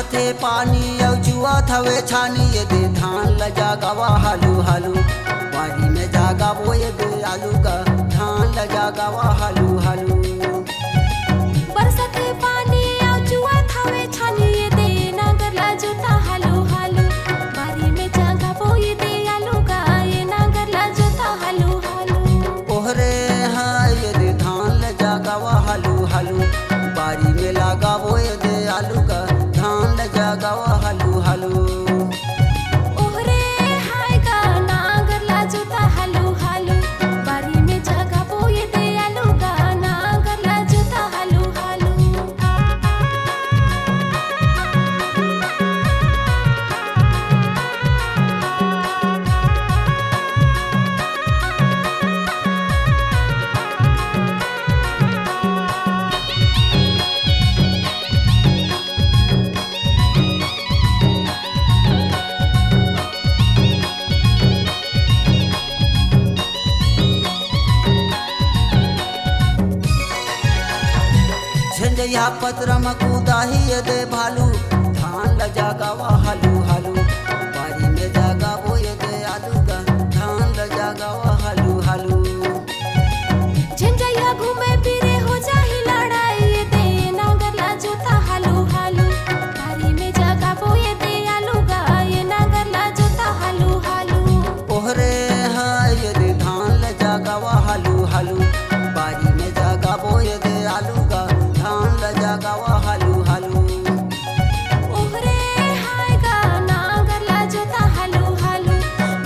बरसते पानी औ जुआ थवे छानी ये दे धान लजा गवा हालू हालू बारी में जागा वो ये दे आलू का धान लजा गवा हालू हालू बरसते पानी औ जुआ थवे छानी ये दे नांगर ला जोता हालू हालू बारी में जागा वो ये दे आलू का ये नांगर ला जोता हालू हालू ओहरे हाँ ये दे धान लजा गवा हालू हालू बारी में लागा वो ये दे आलू का धान लजा गवा हालू हालू ओहरे हाय का नांगर ला जोता हालू हालू बारी में जागा वो ये दे आलू का नांगर ला जोता हालू हालू झंझया पत्र मकूदा ही ये दे भालू धान लजा गवा हालू हालू बारी में जागा वो ये दे आलू का धान लजा गवा हालू हालू झंझया घूमे फिरे हो जाही लड़ाई ये दे नांगर ला जोता हालू हालू बारी में जागा वो ये दे आलू का ये नांगर ला जोता हालू हालू ओहरे हाँ ये दे धान लजा गवा हालू हालू बारी में जागा वो ये दे आलू का धान लजा गवा हालू हालू ओहरे हाय का नांगर ला जोता हालू हालू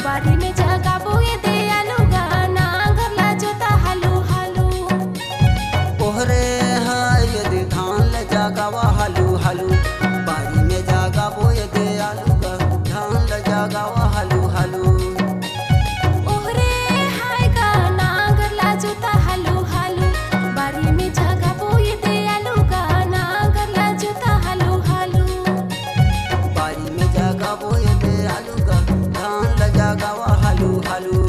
बारी में जागा वो ये दे आलू का नांगर ला जोता हालू हालू ओहरे हाँ ये दे धान लजा गवा हालू हालू बारी में जागा वो ये दे आलू का धान लजा गवा हालू हालू ओहरे हाय का नांगर ला जोता हालू हालू बारी में जागा वो ये दे आलू का नांगर ला जोता हालू हालू बारी में जागा वो ये दे आलू का धान लजा गवा हालू हालू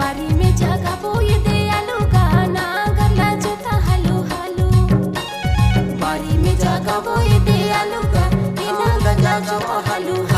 बारी में जागा वो ये दे आलू का नांगर ला जोता हालू हालू बारी में जागा वो ये दे आलू का धान लजा गवा हालू हालू